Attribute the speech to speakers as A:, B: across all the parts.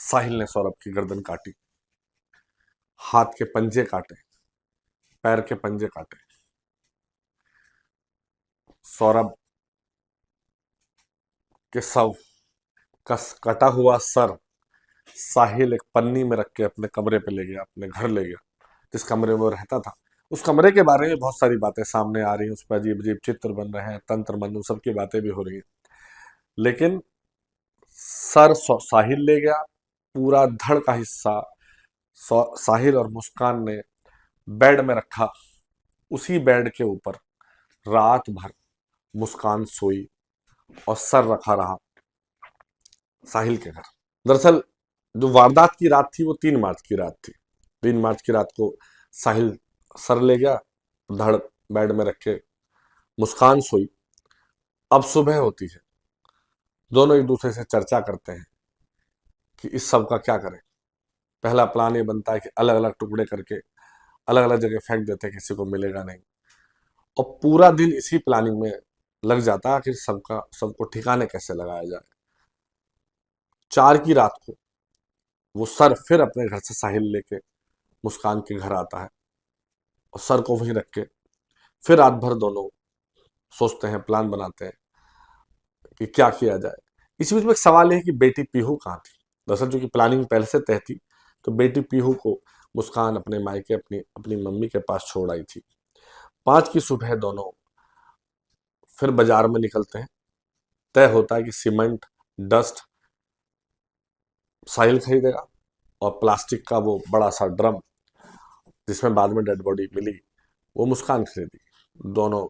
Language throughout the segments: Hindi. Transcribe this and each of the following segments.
A: साहिल ने सौरभ की गर्दन काटी, हाथ के पंजे काटे, पैर के पंजे काटे। सौरभ के शव का कटा हुआ सर साहिल एक पन्नी में रख के अपने कमरे पे ले गया, अपने घर ले गया। जिस कमरे में वो रहता था, उस कमरे के बारे में बहुत सारी बातें सामने आ रही हैं, उस पर अजीब अजीब चित्र बन रहे हैं, तंत्र मंत्र सबकी बातें भी हो रही हैं। लेकिन सर साहिल ले गया, पूरा धड़ का हिस्सा साहिल और मुस्कान ने बेड में रखा। उसी बेड के ऊपर रात भर मुस्कान सोई और सर रखा रहा साहिल के घर। दरअसल जो वारदात की रात थी वो 3 मार्च की रात थी। 3 मार्च की रात को साहिल सर ले गया, धड़ बेड में रख के मुस्कान सोई। अब सुबह होती है, दोनों एक दूसरे से चर्चा करते हैं कि इस सब का क्या करें। पहला प्लान ये बनता है कि अलग अलग टुकड़े करके अलग अलग जगह फेंक देते हैं, किसी को मिलेगा नहीं। और पूरा दिन इसी प्लानिंग में लग जाता है कि सबको ठिकाने कैसे लगाया जाए। 4 की रात को वो सर फिर अपने घर से साहिल लेके मुस्कान के घर आता है और सर को वहीं रख के फिर रात भर दोनों सोचते हैं, प्लान बनाते हैं कि क्या किया जाए। इसी बीच में एक सवाल है कि बेटी पीहू कहाँ थी। दरअसल जो कि प्लानिंग पहले से तय थी, तो बेटी पीहू को मुस्कान अपने मायके अपनी मम्मी के पास छोड़ आई थी। 5 की सुबह दोनों फिर बाजार में निकलते हैं। तय होता है कि सीमेंट, डस्ट साहिल खरीदेगा और प्लास्टिक का वो बड़ा सा ड्रम जिसमें बाद में डेड बॉडी मिली वो मुस्कान खरीदी। दोनों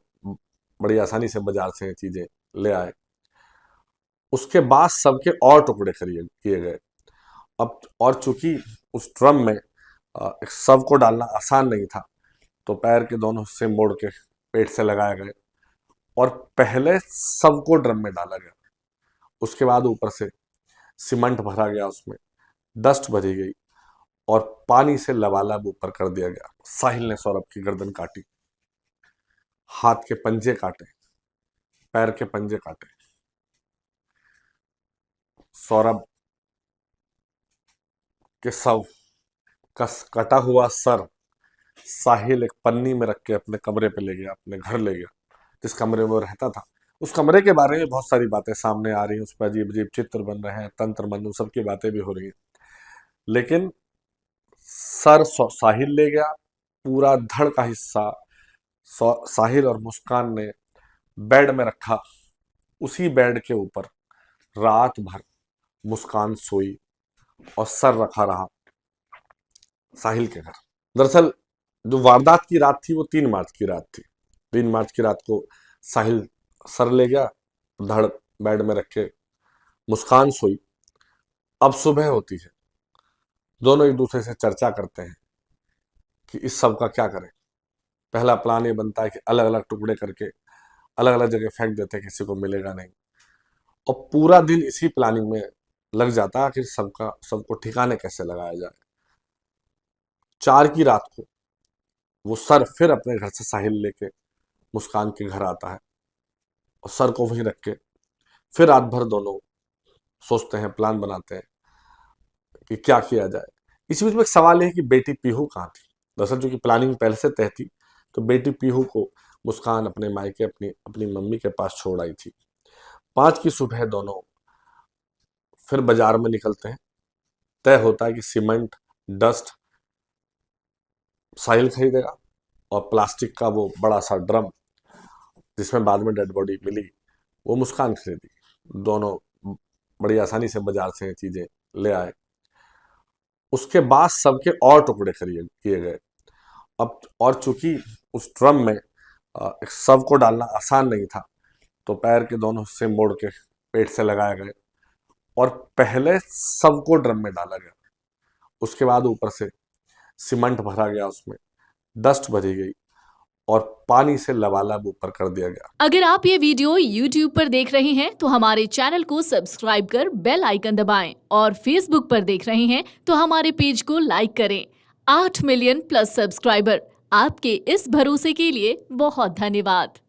A: बड़ी आसानी से बाजार से चीजें ले आए। उसके बाद सबके और टुकड़े खरीद किए गए। अब और चूंकि उस ड्रम में एक शव को डालना आसान नहीं था, तो पैर के दोनों हिस्से मोड़ के पेट से लगाए गए और पहले शव को ड्रम में डाला गया। उसके बाद ऊपर से सीमेंट भरा गया, उसमें डस्ट भरी गई और पानी से लबालब ऊपर कर दिया गया। साहिल ने सौरभ की गर्दन काटी, हाथ के पंजे काटे, पैर के पंजे काटे। सौरभ के शव का कटा हुआ सर साहिल एक पन्नी में रख के अपने कमरे पे ले गया, अपने घर ले गया। जिस कमरे में वो रहता था, उस कमरे के बारे में बहुत सारी बातें सामने आ रही हैं, उस पर अजीब अजीब चित्र बन रहे हैं, तंत्र मंत्र सबकी बातें भी हो रही हैं। लेकिन सर साहिल ले गया, पूरा धड़ का हिस्सा साहिल और मुस्कान ने बेड में रखा। उसी बेड के ऊपर रात भर मुस्कान सोई और सर रखा रहा साहिल के घर। दरअसल जो वारदात की रात थी वो 3 मार्च की रात थी। 3 मार्च की रात को साहिल सर ले गया, धड़ बेड में रख के मुस्कान सोई। अब सुबह होती है, दोनों एक दूसरे से चर्चा करते हैं कि इस सब का क्या करें। पहला प्लान ये बनता है कि अलग अलग टुकड़े करके अलग अलग जगह फेंक देते हैं, किसी को मिलेगा नहीं। और पूरा दिन इसी प्लानिंग में लग जाता है कि सबको ठिकाने कैसे लगाया जाए। 4 की रात को वो सर फिर अपने घर से साहिल लेके मुस्कान के घर आता है और सर को वहीं रख के फिर रात भर दोनों सोचते हैं, प्लान बनाते हैं कि क्या किया जाए। इसी बीच में एक सवाल है कि बेटी पीहू कहाँ थी। दरअसल जो कि प्लानिंग पहले से तय थी, तो बेटी पीहू को मुस्कान अपने मायके अपनी मम्मी के पास छोड़ आई थी। 5 की सुबह दोनों फिर बाजार में निकलते हैं। तय होता है कि सीमेंट, डस्ट साहिल खरीदेगा और प्लास्टिक का वो बड़ा सा ड्रम जिसमें बाद में डेड बॉडी मिली वो मुस्कान खरीदी। दोनों बड़ी आसानी से बाजार से चीजें ले आए। उसके बाद सबके और टुकड़े खरीद किए गए। अब और चूंकि उस ड्रम में एक शव को डालना आसान नहीं था, तो पैर के दोनों हिस्से मोड़ के पेट से लगाए गए और पहले शव को ड्रम में डाला गया। उसके बाद ऊपर से सीमेंट भरा गया, उसमें डस्ट भरी गई और पानी से लबालब ऊपर कर दिया गया।
B: अगर आप ये वीडियो YouTube पर देख रहे हैं तो हमारे चैनल को सब्सक्राइब कर बेल आइकन दबाएं और Facebook पर देख रहे हैं तो हमारे पेज को लाइक करें। 8 मिलियन प्लस सब्सक्राइबर, आपके इस भरोसे के लिए बहुत धन्यवाद।